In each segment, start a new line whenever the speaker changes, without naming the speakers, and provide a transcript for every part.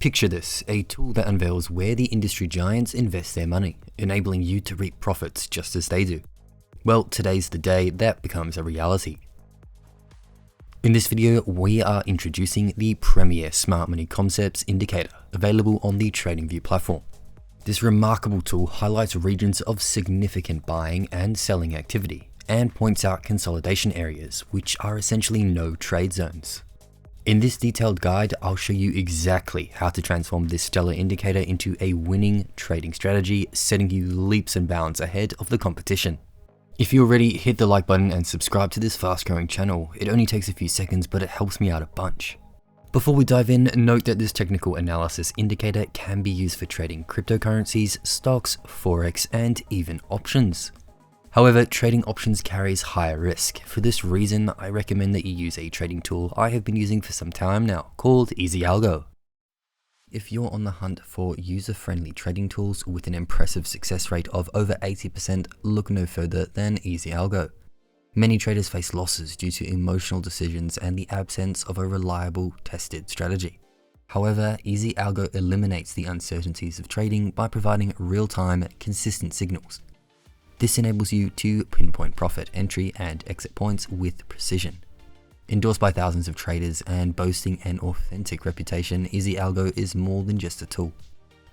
Picture this, a tool that unveils where the industry giants invest their money, enabling you to reap profits just as they do. Well, today's the day that becomes a reality. In this video, we are introducing the premier Smart Money Concepts indicator available on the TradingView platform. This remarkable tool highlights regions of significant buying and selling activity and points out consolidation areas, which are essentially no trade zones. In this detailed guide, I'll show you exactly how to transform this stellar indicator into a winning trading strategy, setting you leaps and bounds ahead of the competition. If you're ready, hit the like button and subscribe to this fast-growing channel. It only takes a few seconds, but it helps me out a bunch. Before we dive in, note that this technical analysis indicator can be used for trading cryptocurrencies, stocks, Forex, and even options. However, trading options carries higher risk. For this reason, I recommend that you use a trading tool I have been using for some time now, called Algo. If you're on the hunt for user-friendly trading tools with an impressive success rate of over 80%, look no further than Algo. Many traders face losses due to emotional decisions and the absence of a reliable, tested strategy. However, Algo eliminates the uncertainties of trading by providing real-time, consistent signals. This enables you to pinpoint profit, entry, and exit points with precision. Endorsed by thousands of traders and boasting an authentic reputation, Algo is more than just a tool.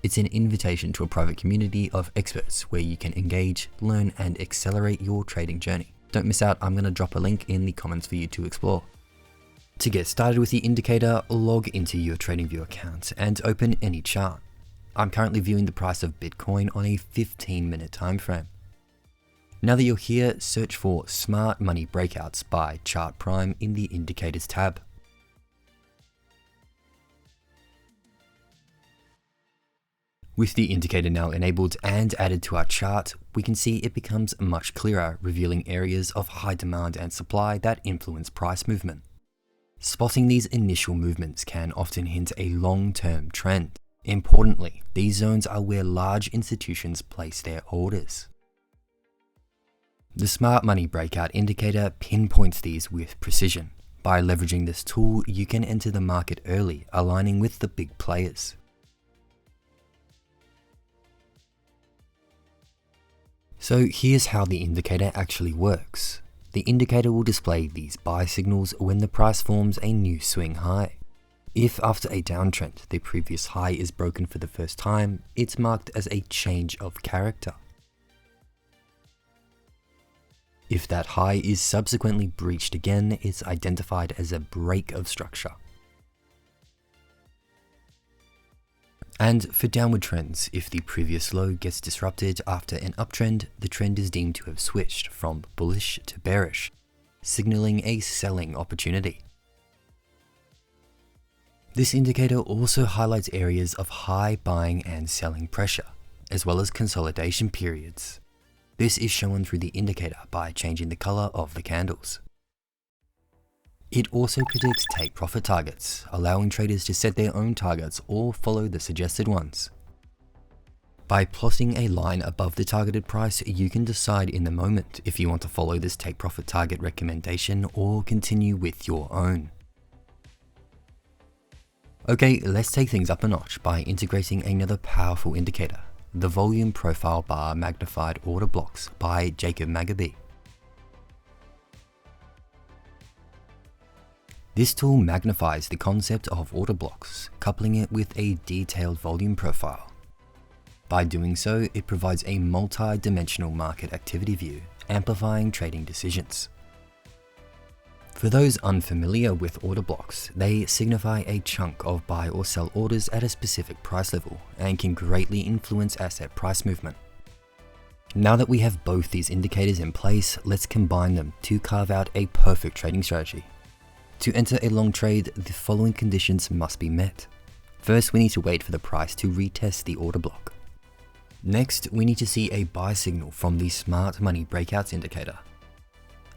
It's an invitation to a private community of experts where you can engage, learn, and accelerate your trading journey. Don't miss out, I'm going to drop a link in the comments for you to explore. To get started with the indicator, log into your TradingView account and open any chart. I'm currently viewing the price of Bitcoin on a 15-minute time frame. Now that you're here, search for Smart Money Breakouts by Chart Prime in the Indicators tab. With the indicator now enabled and added to our chart, we can see it becomes much clearer, revealing areas of high demand and supply that influence price movement. Spotting these initial movements can often hint a long-term trend. Importantly, these zones are where large institutions place their orders. The Smart Money Breakout indicator pinpoints these with precision. By leveraging this tool, you can enter the market early, aligning with the big players. So here's how the indicator actually works. The indicator will display these buy signals when the price forms a new swing high. If after a downtrend, the previous high is broken for the first time, it's marked as a change of character. If that high is subsequently breached again, it's identified as a break of structure. And for downward trends, if the previous low gets disrupted after an uptrend, the trend is deemed to have switched from bullish to bearish, signaling a selling opportunity. This indicator also highlights areas of high buying and selling pressure, as well as consolidation periods. This is shown through the indicator by changing the color of the candles. It also predicts take profit targets, allowing traders to set their own targets or follow the suggested ones. By plotting a line above the targeted price, you can decide in the moment if you want to follow this take profit target recommendation or continue with your own. Okay, let's take things up a notch by integrating another powerful indicator, the Volume Profile Bar Magnified Order Blocks by Jacob Magaby. This tool magnifies the concept of order blocks, coupling it with a detailed volume profile. By doing so, it provides a multi-dimensional market activity view, amplifying trading decisions. For those unfamiliar with order blocks, they signify a chunk of buy or sell orders at a specific price level and can greatly influence asset price movement. Now that we have both these indicators in place, let's combine them to carve out a perfect trading strategy. To enter a long trade, the following conditions must be met. First, we need to wait for the price to retest the order block. Next, we need to see a buy signal from the Smart Money Breakouts indicator.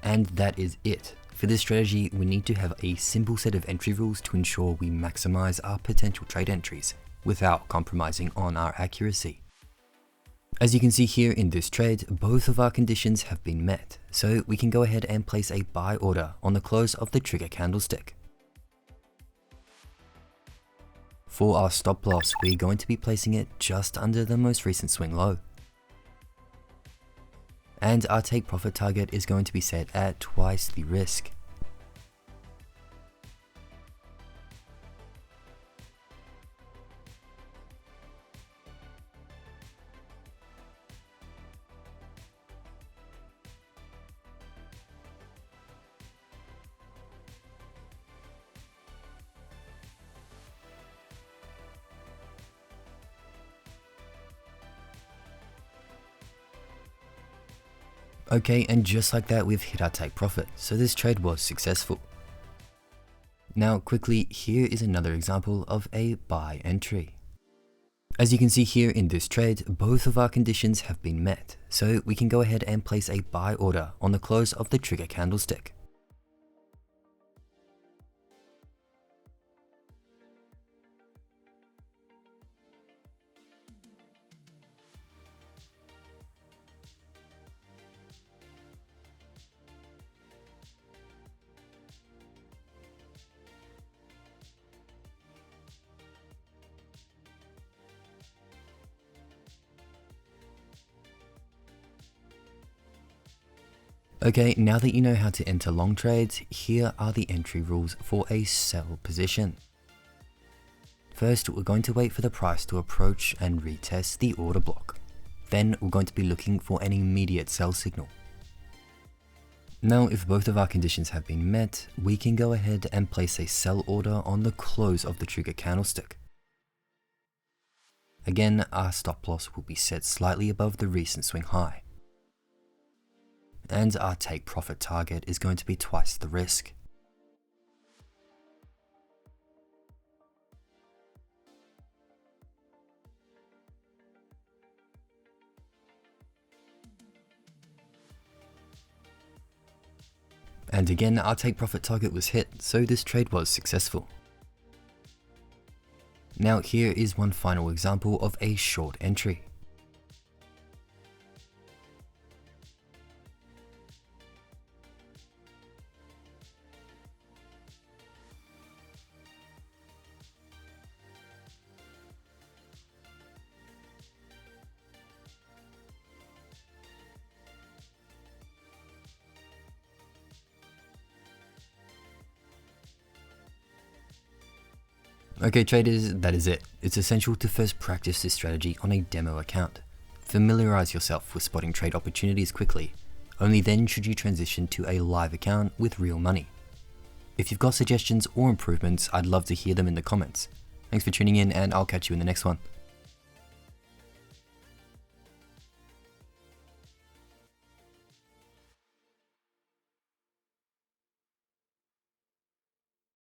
And that is it. For this strategy, we need to have a simple set of entry rules to ensure we maximize our potential trade entries without compromising on our accuracy. As you can see here in this trade, both of our conditions have been met, so we can go ahead and place a buy order on the close of the trigger candlestick. For our stop loss, we're going to be placing it just under the most recent swing low. And our take profit target is going to be set at twice the risk. Okay, and just like that, we've hit our take profit, so this trade was successful. Now quickly, here is another example of a buy entry. As you can see here in this trade, both of our conditions have been met, so we can go ahead and place a buy order on the close of the trigger candlestick. Okay, now that you know how to enter long trades, here are the entry rules for a sell position. First, we're going to wait for the price to approach and retest the order block. Then we're going to be looking for an immediate sell signal. Now, if both of our conditions have been met, we can go ahead and place a sell order on the close of the trigger candlestick. Again, our stop loss will be set slightly above the recent swing high. And our take profit target is going to be twice the risk. And again, our take profit target was hit, so this trade was successful. Now here is one final example of a short entry. Okay traders, that is it. It's essential to first practice this strategy on a demo account. Familiarize yourself with spotting trade opportunities quickly. Only then should you transition to a live account with real money. If you've got suggestions or improvements, I'd love to hear them in the comments. Thanks for tuning in, and I'll catch you in the next one.